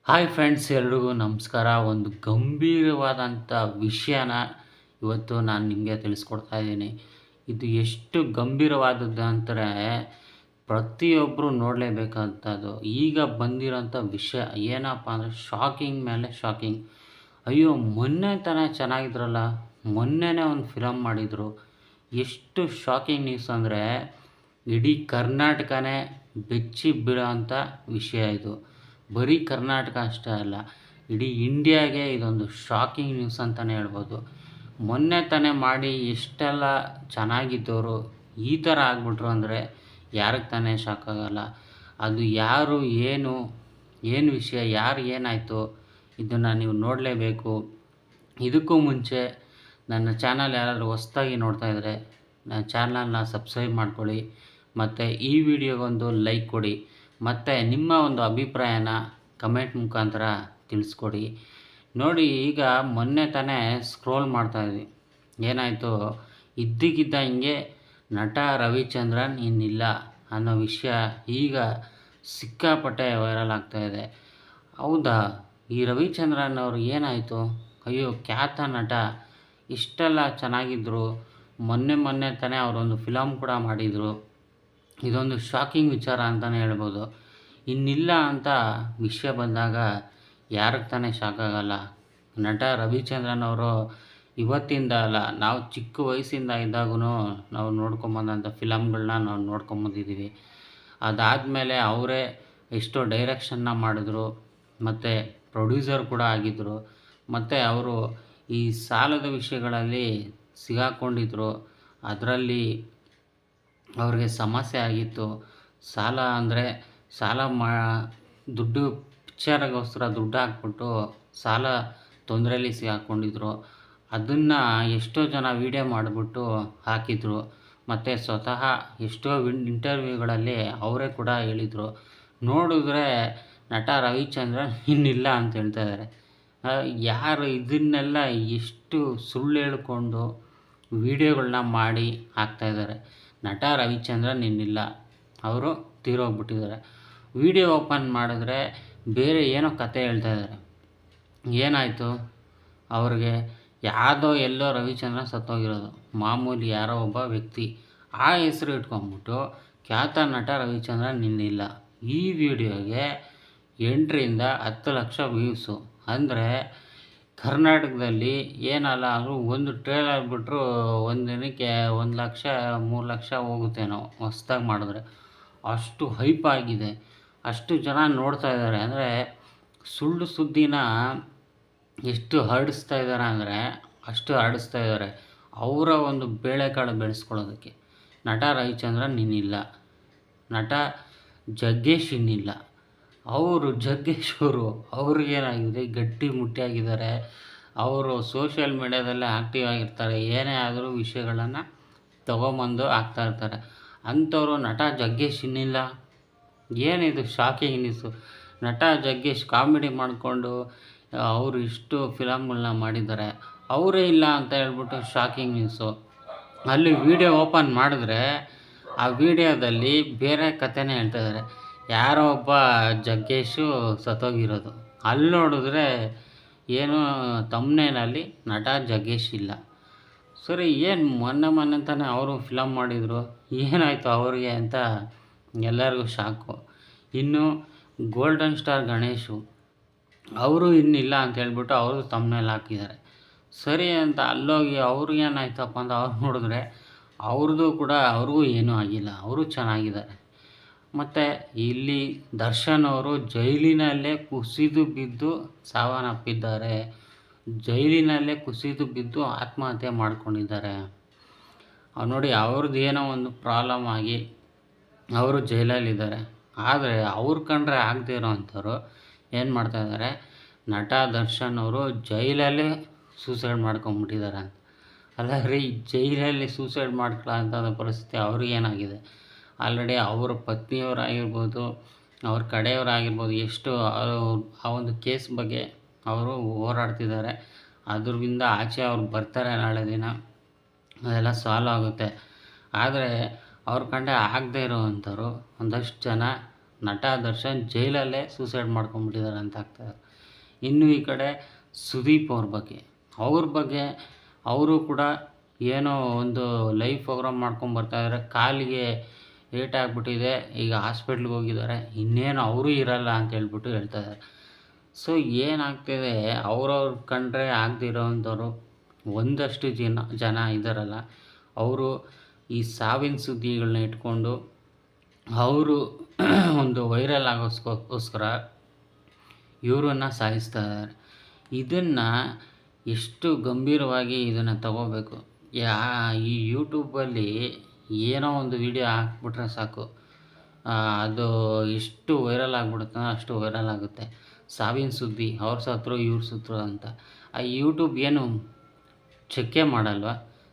Hi friends, ಎಲ್ರಿಗೂ ನಮಸ್ಕಾರ. ಒಂದು ಗಂಭೀರವಾದಂಥ ವಿಷಯನ ಇವತ್ತು ನಾನು ನಿಮಗೆ ತಿಳಿಸ್ಕೊಡ್ತಾ ಇದ್ದೀನಿ. ಇದು ಎಷ್ಟು ಗಂಭೀರವಾದದ್ದು ಅಂದರೆ ಪ್ರತಿಯೊಬ್ಬರು ನೋಡಲೇಬೇಕಾದಂಥದ್ದು. ಈಗ ಬಂದಿರೋಂಥ ವಿಷಯ ಏನಪ್ಪ ಅಂದರೆ ಶಾಕಿಂಗ್ ಮೇಲೆ ಶಾಕಿಂಗ್. ಅಯ್ಯೋ, ಮೊನ್ನೆ ತಾನೇ ಚೆನ್ನಾಗಿದ್ರಲ್ಲ, ಮೊನ್ನೆನೇ ಒಂದು ಫಿಲಮ್ ಮಾಡಿದರು. ಎಷ್ಟು ಶಾಕಿಂಗ್ ನ್ಯೂಸ್ ಅಂದರೆ ಇಡೀ ಕರ್ನಾಟಕನೇ ಬೆಚ್ಚಿ ಬೀಳೋವಂಥ ವಿಷಯ ಇದು. ಬರೀ ಕರ್ನಾಟಕ ಅಷ್ಟೇ ಅಲ್ಲ, ಇಡೀ ಇಂಡಿಯಾಗೆ ಇದೊಂದು ಶಾಕಿಂಗ್ ನ್ಯೂಸ್ ಅಂತಲೇ ಹೇಳ್ಬೋದು. ಮೊನ್ನೆ ತಾನೇ ಮಾಡಿ ಎಷ್ಟೆಲ್ಲ ಚೆನ್ನಾಗಿದ್ದವರು ಈ ಥರ ಆಗ್ಬಿಟ್ರು ಅಂದರೆ ಯಾರಿಗೆ ತಾನೇ ಶಾಕ್ ಆಗೋಲ್ಲ. ಅದು ಯಾರು, ಏನು ವಿಷಯ, ಯಾರು ಏನಾಯಿತು, ಇದನ್ನು ನೀವು ನೋಡಲೇಬೇಕು. ಇದಕ್ಕೂ ಮುಂಚೆ ನನ್ನ ಚಾನಲ್ ಯಾರಾದರೂ ಹೊಸ್ದಾಗಿ ನೋಡ್ತಾ ಇದ್ದರೆ ನನ್ನ ಚಾನಲ್ನ ಸಬ್ಸ್ಕ್ರೈಬ್ ಮಾಡ್ಕೊಳ್ಳಿ, ಮತ್ತು ಈ ವಿಡಿಯೋಗೊಂದು ಲೈಕ್ ಕೊಡಿ, ಮತ್ತು ನಿಮ್ಮ ಒಂದು ಅಭಿಪ್ರಾಯನ ಕಮೆಂಟ್ ಮುಖಾಂತರ ತಿಳಿಸ್ಕೊಡಿ. ನೋಡಿ, ಈಗ ಮೊನ್ನೆ ತಾನೇ ಸ್ಕ್ರೋಲ್ ಮಾಡ್ತಾಯಿದ್ವಿ, ಏನಾಯಿತು, ಇದ್ದಕ್ಕಿದ್ದಂಗೆ ನಟ ರವಿಚಂದ್ರನ್ ಇನ್ನಿಲ್ಲ ಅನ್ನೋ ವಿಷಯ ಈಗ ಸಿಕ್ಕಾಪಟ್ಟೆ ವೈರಲ್ ಆಗ್ತಾಯಿದೆ. ಹೌದಾ, ಈ ರವಿಚಂದ್ರನ್ ಅವರು ಏನಾಯಿತು? ಅಯ್ಯೋ, ಖ್ಯಾತ ನಟ, ಇಷ್ಟೆಲ್ಲ ಚೆನ್ನಾಗಿದ್ದರು. ಮೊನ್ನೆ ತಾನೇ ಅವರೊಂದು ಫಿಲಮ್ ಕೂಡ ಮಾಡಿದರು. ಇದೊಂದು ಶಾಕಿಂಗ್ ವಿಚಾರ ಅಂತಲೇ ಹೇಳ್ಬೋದು. ಇನ್ನಿಲ್ಲ ಅಂತ ವಿಷಯ ಬಂದಾಗ ಯಾರಿಗೆ ತಾನೇ ಶಾಕ್ ಆಗೋಲ್ಲ. ನಟ ರವಿಚಂದ್ರನ್ ಅವರು ಇವತ್ತಿಂದ ಅಲ್ಲ, ನಾವು ಚಿಕ್ಕ ವಯಸ್ಸಿಂದ ಇದ್ದಾಗೂ ನಾವು ನೋಡ್ಕೊಂಬಂದಂಥ ಫಿಲಮ್ಗಳನ್ನ ನಾವು ನೋಡ್ಕೊಂಬಂದಿದ್ದೀವಿ. ಅದಾದಮೇಲೆ ಅವರೇ ಎಷ್ಟೋ ಡೈರೆಕ್ಷನ್ನ ಮಾಡಿದ್ರು, ಮತ್ತು ಪ್ರೊಡ್ಯೂಸರ್ ಕೂಡ ಆಗಿದ್ದರು. ಮತ್ತು ಅವರು ಈ ಸಾಲದ ವಿಷಯಗಳಲ್ಲಿ ಸಿಗಾಕ್ಕೊಂಡಿದ್ರು. ಅದರಲ್ಲಿ ಅವ್ರಿಗೆ ಸಮಸ್ಯೆ ಆಗಿತ್ತು. ಸಾಲ ಅಂದರೆ ದುಡ್ಡು ಪಿಕ್ಚರಿಗೋಸ್ಕರ ದುಡ್ಡು ಹಾಕ್ಬಿಟ್ಟು ಸಾಲ ತೊಂದರೆಯಲ್ಲಿ ಸಿಗಾಕ್ಕೊಂಡಿದ್ರು. ಅದನ್ನು ಎಷ್ಟೋ ಜನ ವೀಡಿಯೋ ಮಾಡಿಬಿಟ್ಟು ಹಾಕಿದರು. ಮತ್ತು ಸ್ವತಃ ಎಷ್ಟೋ ಇಂಟರ್ವ್ಯೂಗಳಲ್ಲಿ ಅವರೇ ಕೂಡ ಹೇಳಿದರು. ನೋಡಿದ್ರೆ ನಟ ರವಿಚಂದ್ರನ್ ಇನ್ನಿಲ್ಲ ಅಂತ ಹೇಳ್ತಾ ಇದ್ದಾರೆ. ಯಾರು ಇದನ್ನೆಲ್ಲ ಎಷ್ಟು ಸುಳ್ಳು ಹೇಳ್ಕೊಂಡು ವೀಡಿಯೋಗಳನ್ನ ಮಾಡಿ ಹಾಕ್ತಾಯಿದ್ದಾರೆ. ನಟ ರವಿಚಂದ್ರನ್ ಇನ್ನಿಲ್ಲ, ಅವರು ತೀರೋಗ್ಬಿಟ್ಟಿದ್ದಾರೆ. ವೀಡಿಯೋ ಓಪನ್ ಮಾಡಿದ್ರೆ ಬೇರೆ ಏನೋ ಕತೆ ಹೇಳ್ತಾಯಿದ್ದಾರೆ. ಏನಾಯಿತು, ಅವ್ರಿಗೆ ಯಾವುದೋ ಎಲ್ಲೋ ರವಿಚಂದ್ರನ್ ಸತ್ತೋಗಿರೋದು, ಮಾಮೂಲಿ ಯಾರೋ ಒಬ್ಬ ವ್ಯಕ್ತಿ, ಆ ಹೆಸರು ಇಟ್ಕೊಂಡ್ಬಿಟ್ಟು ಖ್ಯಾತ ನಟ ರವಿಚಂದ್ರನ್ ಇನ್ನಿಲ್ಲ. ಈ ವಿಡಿಯೋಗೆ 8ರಿಂದ 10 ಲಕ್ಷ ವ್ಯೂಸು. ಅಂದರೆ ಕರ್ನಾಟಕದಲ್ಲಿ ಏನಲ್ಲ ಅಂದರೂ ಒಂದು ಟ್ರೇಲರ್ ಬಿಟ್ಟರು ಒಂದು ದಿನಕ್ಕೆ 1 ಲಕ್ಷ 3 ಲಕ್ಷ ಹೋಗುತ್ತೇನೋ ಹೊಸ್ದಾಗಿ ಮಾಡಿದ್ರೆ. ಅಷ್ಟು ಹೈಪ್ ಆಗಿದೆ, ಅಷ್ಟು ಜನ ನೋಡ್ತಾ ಇದ್ದಾರೆ. ಅಂದರೆ ಸುಳ್ಳು ಸುದ್ದಿನ ಎಷ್ಟು ಹರಡಿಸ್ತಾ ಇದ್ದಾರೆ ಅಂದರೆ ಅಷ್ಟು ಹರಡಿಸ್ತಾ ಇದ್ದಾರೆ, ಅವರ ಒಂದು ಬೇಳೆಕಾಳು ಬೆಳೆಸ್ಕೊಳ್ಳೋದಕ್ಕೆ. ನಟ ರವಿಚಂದ್ರನ್ ಇನ್ನಿಲ್ಲ, ನಟ ಜಗ್ಗೇಶ್ ಇನ್ನಿಲ್ಲ. ಜಗ್ಗೇಶ್ ಅವ್ರಿಗೇನಾಗಿದೆ, ಗಟ್ಟಿ ಮುಟ್ಟಿಯಾಗಿದ್ದಾರೆ. ಅವರು ಸೋಷಿಯಲ್ ಮೀಡ್ಯಾದಲ್ಲೇ ಆ್ಯಕ್ಟಿವ್ ಆಗಿರ್ತಾರೆ. ಏನೇ ಆದರೂ ವಿಷಯಗಳನ್ನು ತೊಗೊಂಬಂದು ಹಾಕ್ತಾಯಿರ್ತಾರೆ. ಅಂಥವರು ನಟ ಜಗ್ಗೇಶ್ ಇನ್ನಿಲ್ಲ. ಏನಿದು ಶಾಕಿಂಗ್ ನ್ಯೂಸು? ನಟ ಜಗ್ಗೇಶ್ ಕಾಮಿಡಿ ಮಾಡಿಕೊಂಡು ಅವರು ಇಷ್ಟು ಫಿಲಮ್ಗಳನ್ನ ಮಾಡಿದ್ದಾರೆ, ಅವರೇ ಇಲ್ಲ ಅಂತ ಹೇಳ್ಬಿಟ್ಟು ಶಾಕಿಂಗ್ ನ್ಯೂಸು. ಅಲ್ಲಿ ವೀಡಿಯೋ ಓಪನ್ ಮಾಡಿದ್ರೆ ಆ ವಿಡಿಯೋದಲ್ಲಿ ಬೇರೆ ಕಥೆನೇ ಹೇಳ್ತಾಯಿದ್ದಾರೆ. ಯಾರೋ ಒಬ್ಬ ಜಗ್ಗೇಶು ಸತ್ತೋಗಿರೋದು. ಅಲ್ಲಿ ನೋಡಿದ್ರೆ ಏನು ತಮ್ನೇಲಲ್ಲಿ ನಟ ಜಗ್ಗೇಶ್ ಇಲ್ಲ. ಸರಿ, ಏನು ಮೊನ್ನೆ ತಾನೇ ಅವರು ಫಿಲಮ್ ಮಾಡಿದರು, ಏನಾಯಿತು ಅವ್ರಿಗೆ ಅಂತ ಎಲ್ಲರಿಗೂ ಶಾಕು. ಇನ್ನು ಗೋಲ್ಡನ್ ಸ್ಟಾರ್ ಗಣೇಶು ಅವರು ಇನ್ನಿಲ್ಲ ಅಂತ ಹೇಳ್ಬಿಟ್ಟು ಅವರು ತಮ್ನೇಲ್ ಹಾಕಿದ್ದಾರೆ. ಸರಿ ಅಂತ ಅಲ್ಲೋಗಿ ಅವ್ರಿಗೇನಾಯ್ತಪ್ಪ ಅಂತ ಅವ್ರು ನೋಡಿದ್ರೆ ಅವ್ರಿಗೂ ಏನೂ ಆಗಿಲ್ಲ, ಅವರು ಚೆನ್ನಾಗಿದ್ದಾರೆ. ಮತ್ತು ಇಲ್ಲಿ ದರ್ಶನ್ ಅವರು ಜೈಲಿನಲ್ಲೇ ಕುಸಿದು ಬಿದ್ದು ಸಾವನ್ನಪ್ಪಿದ್ದಾರೆ. ಜೈಲಿನಲ್ಲೇ ಕುಸಿದು ಬಿದ್ದು ಆತ್ಮಹತ್ಯೆ ಮಾಡ್ಕೊಂಡಿದ್ದಾರೆ. ನೋಡಿ, ಅವ್ರದ್ದು ಏನೋ ಒಂದು ಪ್ರಾಬ್ಲಮ್ ಆಗಿ ಅವರು ಜೈಲಲ್ಲಿದ್ದಾರೆ. ಆದರೆ ಅವ್ರು ಕಂಡ್ರೆ ಆಗದೇ ಇರೋವಂಥವ್ರು ಏನು ಮಾಡ್ತಾಯಿದ್ದಾರೆ, ನಟ ದರ್ಶನ್ ಅವರು ಜೈಲಲ್ಲೇ ಸೂಸೈಡ್ ಮಾಡ್ಕೊಂಬಿಟ್ಟಿದ್ದಾರೆ ಅಂತ. ಅಲ್ಲ ರೀ, ಜೈಲಲ್ಲಿ ಸೂಸೈಡ್ ಮಾಡ್ಕೊಳ್ಳೋ ಪರಿಸ್ಥಿತಿ ಅವ್ರಿಗೇನಾಗಿದೆ? ಆಲ್ರೆಡಿ ಅವ್ರ ಪತ್ನಿಯವರಾಗಿರ್ಬೋದು, ಅವ್ರ ಕಡೆಯವರಾಗಿರ್ಬೋದು, ಎಷ್ಟು ಆ ಒಂದು ಕೇಸ್ ಬಗ್ಗೆ ಅವರು ಹೋರಾಡ್ತಿದ್ದಾರೆ. ಅದರಿಂದ ಆಚೆ ಅವ್ರು ಬರ್ತಾರೆ ನಾಳೆ ದಿನ, ಅದೆಲ್ಲ ಸಾಲ್ವ್ ಆಗುತ್ತೆ. ಆದರೆ ಅವ್ರ ಕಂಡ್ರೆ ಆಗದೇ ಇರೋವಂಥವ್ರು ಒಂದಷ್ಟು ಜನ ನಟ ದರ್ಶನ್ ಜೈಲಲ್ಲೇ ಸೂಸೈಡ್ ಮಾಡ್ಕೊಂಬಿಟ್ಟಿದ್ದಾರೆ ಅಂತ ಆಗ್ತಾಯಿದ್ದಾರೆ. ಇನ್ನು ಈ ಕಡೆ ಸುದೀಪ್ ಅವ್ರ ಬಗ್ಗೆ ಅವರು ಕೂಡ ಏನೋ ಒಂದು ಲೈವ್ ಪ್ರೋಗ್ರಾಮ್ ಮಾಡ್ಕೊಂಬರ್ತಾಯಿದ್ದಾರೆ. ಕಾಲಿಗೆ ಏಟಾಗ್ಬಿಟ್ಟಿದೆ, ಈಗ ಹಾಸ್ಪಿಟ್ಲಿಗೆ ಹೋಗಿದ್ದಾರೆ, ಇನ್ನೇನು ಅವರೂ ಇರಲ್ಲ ಅಂತ ಹೇಳ್ಬಿಟ್ಟು ಹೇಳ್ತಾಯಿದ್ದಾರೆ. ಸೊ ಏನಾಗ್ತಿದೆ, ಅವ್ರವ್ರು ಕಂಡ್ರೆ ಆಗದೇ ಇರೋವಂಥವ್ರು ಒಂದಷ್ಟು ಜನ ಇದ್ದಾರಲ್ಲ, ಅವರು ಈ ಸಾವಿನ ಸುದ್ದಿಗಳನ್ನ ಇಟ್ಕೊಂಡು ಅವರು ಒಂದು ವೈರಲ್ ಆಗೋಸ್ಕರ ಇವರನ್ನು ಸಾಯಿಸ್ತಾ ಇದ್ದಾರೆ. ಇದನ್ನು ಎಷ್ಟು ಗಂಭೀರವಾಗಿ ಇದನ್ನು ತಗೋಬೇಕು. ಈ ಯೂಟ್ಯೂಬಲ್ಲಿ ಏನೋ ಒಂದು ವಿಡಿಯೋ ಹಾಕ್ಬಿಟ್ರೆ ಸಾಕು, ಅದು ಎಷ್ಟು ವೈರಲ್ ಆಗಿಬಿಡುತ್ತೆ ಅಷ್ಟು ವೈರಲ್ ಆಗುತ್ತೆ. ಸಾವಿನ ಸುದ್ದಿ, ಅವ್ರು ಸತ್ರು ಇವ್ರು ಸತ್ರು ಅಂತ. ಆ ಯೂಟ್ಯೂಬ್ ಏನು ಚೆಕ್ಕೇ ಮಾಡಲ್ವ,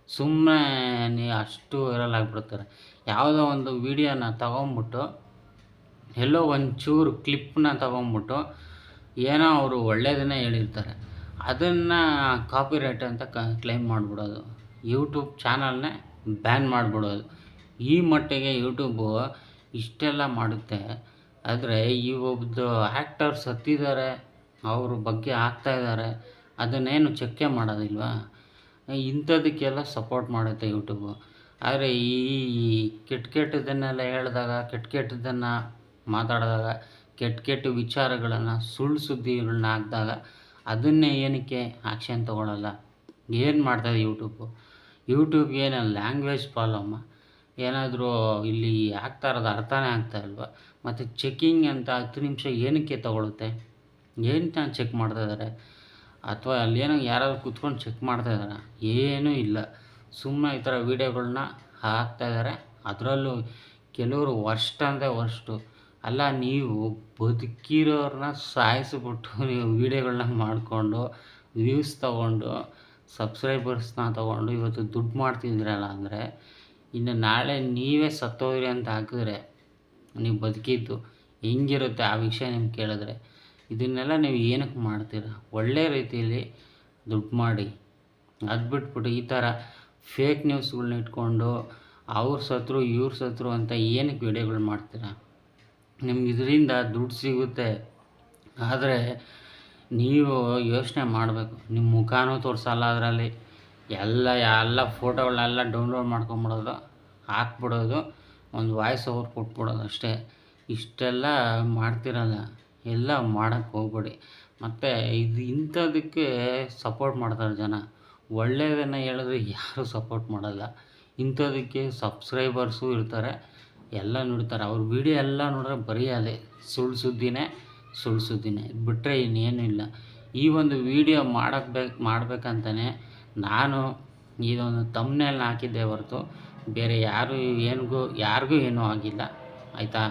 ಸುಮ್ಮನೆ ಅಷ್ಟು ವೈರಲ್ ಆಗಿಬಿಡ್ತಾರೆ. ಯಾವುದೋ ಒಂದು ವೀಡಿಯೋನ ತಗೊಂಬಿಟ್ಟು, ಎಲ್ಲೋ ಒಂಚೂರು ಕ್ಲಿಪ್ಪನ್ನ ತಗೊಂಬಿಟ್ಟು ಏನೋ ಅವರು ಒಳ್ಳೆಯದನ್ನೇ ಹೇಳಿರ್ತಾರೆ, ಅದನ್ನು ಕಾಪಿರೈಟ್ ಅಂತ ಕ್ಲೈಮ್ ಮಾಡಿಬಿಡೋದು, ಯೂಟ್ಯೂಬ್ ಚಾನಲ್ನೇ ಬ್ಯಾನ್ ಮಾಡಿಬಿಡೋದು. ಈ ಮಟ್ಟಿಗೆ ಯೂಟ್ಯೂಬು ಇಷ್ಟೆಲ್ಲ ಮಾಡುತ್ತೆ. ಆದರೆ ಈ ಒಬ್ಬದು ಆ್ಯಕ್ಟರ್ ಸತ್ತಿದ್ದಾರೆ, ಅವ್ರ ಬಗ್ಗೆ ಹಾಕ್ತಾಯಿದ್ದಾರೆ, ಅದನ್ನೇನು ಚೆಕ್ಕೇ ಮಾಡೋದಿಲ್ವಾ? ಇಂಥದಕ್ಕೆಲ್ಲ ಸಪೋರ್ಟ್ ಮಾಡುತ್ತೆ ಯೂಟ್ಯೂಬು. ಆದರೆ ಈ ಕೆಟ್ಟದನ್ನೆಲ್ಲ ಹೇಳಿದಾಗ, ಕೆಟ್ಟದನ್ನು ಮಾತಾಡಿದಾಗ, ಕೆಟ್ಟ ವಿಚಾರಗಳನ್ನು, ಸುಳ್ಳು ಸುದ್ದಿಗಳನ್ನ ಹಾಕಿದಾಗ ಅದನ್ನೇ ಏನಕ್ಕೆ ಆ್ಯಕ್ಷನ್ ತೊಗೊಳಲ್ಲ? ಏನು ಮಾಡ್ತಾಯಿದೆ ಯೂಟ್ಯೂಬ್ ಏನು ಲ್ಯಾಂಗ್ವೇಜ್ ಪ್ರಾಬ್ಲಮ್ಮ? ಏನಾದರೂ ಇಲ್ಲಿ ಆಗ್ತಾ ಇರೋದು ಅರ್ಥನೇ ಆಗ್ತಾಯಿಲ್ವ? ಮತ್ತು ಚೆಕ್ಕಿಂಗ್ ಅಂತ 10 ನಿಮಿಷ ಏನಕ್ಕೆ ತೊಗೊಳುತ್ತೆ? ಏನು ಚೆಕ್ ಮಾಡ್ತಾಯಿದ್ದಾರೆ? ಅಥವಾ ಅಲ್ಲೇನೋ ಯಾರಾದರೂ ಕೂತ್ಕೊಂಡು ಚೆಕ್ ಮಾಡ್ತಾಯಿದ್ದಾರಾ? ಏನೂ ಇಲ್ಲ. ಸುಮ್ಮನೆ ಈ ಥರ ವೀಡಿಯೋಗಳ್ನ ಹಾಕ್ತಾಯಿದ್ದಾರೆ. ಅದರಲ್ಲೂ ಕೆಲವರು ವರ್ಸ್ಟ್ ಅಂದರೆ ವರ್ಸ್ಟು. ಅಲ್ಲ, ನೀವು ಬದುಕಿರೋರನ್ನ ಸಾಯಿಸಿಬಿಟ್ಟು ನೀವು ವೀಡಿಯೋಗಳನ್ನ ಮಾಡಿಕೊಂಡು ವ್ಯೂಸ್ ತೊಗೊಂಡು ಸಬ್ಸ್ಕ್ರೈಬರ್ಸ್ನ ತೊಗೊಂಡು ಇವತ್ತು ದುಡ್ಡು ಮಾಡ್ತಿದ್ದೀರಲ್ಲ ಅಂದರೆ, ಇನ್ನು ನಾಳೆ ನೀವೇ ಸತ್ತೋದ್ರಿ ಅಂತ ಹಾಕಿದ್ರೆ ನೀವು ಬದುಕಿದ್ದು ಹೆಂಗಿರುತ್ತೆ ಆ ವಿಷಯ ನಿಮ್ಗೆ ಕೇಳಿದ್ರೆ? ಇದನ್ನೆಲ್ಲ ನೀವು ಏನಕ್ಕೆ ಮಾಡ್ತೀರಾ? ಒಳ್ಳೆ ರೀತಿಯಲ್ಲಿ ದುಡ್ಡು ಮಾಡಿ. ಅದು ಬಿಟ್ಬಿಟ್ಟು ಈ ಥರ ಫೇಕ್ ನ್ಯೂಸ್ಗಳ್ನ ಇಟ್ಕೊಂಡು ಅವ್ರು ಸತ್ರು ಇವ್ರು ಸತ್ರು ಅಂತ ಏನಕ್ಕೆ ವೀಡಿಯೋಗಳು ಮಾಡ್ತೀರಾ? ನಿಮ್ಗೆ ಇದರಿಂದ ದುಡ್ಡು ಸಿಗುತ್ತೆ, ಆದರೆ ನೀವು ಯೋಚನೆ ಮಾಡಬೇಕು. ನಿಮ್ಮ ಮುಖನೂ ತೋರಿಸಲ್ಲ ಅದರಲ್ಲಿ, ಎಲ್ಲ ಫೋಟೋಗಳನ್ನೆಲ್ಲ ಡೌನ್ಲೋಡ್ ಮಾಡ್ಕೊಂಬಿಡೋದು, ಹಾಕ್ಬಿಡೋದು, ಒಂದು ವಾಯ್ಸ್ ಓವರ್ ಕೊಟ್ಬಿಡೋದು ಅಷ್ಟೇ. ಇಷ್ಟೆಲ್ಲ ಮಾಡ್ತಿರಲ್ಲ, ಎಲ್ಲ ಮಾಡೋಕ್ಕೆ ಹೋಗ್ಬೇಡಿ. ಮತ್ತು ಇಂಥದಕ್ಕೆ ಸಪೋರ್ಟ್ ಮಾಡ್ತಾರೆ ಜನ. ಒಳ್ಳೆಯದನ್ನು ಹೇಳಿದ್ರೆ ಯಾರೂ ಸಪೋರ್ಟ್ ಮಾಡಲ್ಲ. ಇಂಥದಕ್ಕೆ ಸಬ್ಸ್ಕ್ರೈಬರ್ಸು ಇರ್ತಾರೆ, ಎಲ್ಲ ನೋಡ್ತಾರೆ. ಅವ್ರ ವೀಡಿಯೋ ಎಲ್ಲ ನೋಡಿದ್ರೆ ಬರೀ ಅದೇ ಸುಳ್ಳು ಸುದ್ದಿನೇ. ಇದು ಬಿಟ್ಟರೆ ಇನ್ನೇನೂ ಇಲ್ಲ. ಈ ಒಂದು ವೀಡಿಯೋ ಮಾಡಬೇಕಂತಲೇ ನಾನು ಇದೊಂದು ಥಂಬ್ನೇಲ್ನ ಹಾಕಿದ್ದೆ ಹೊರತು ಬೇರೆ ಯಾರಿಗೂ ಏನೂ ಆಗಿಲ್ಲ, ಆಯಿತಾ?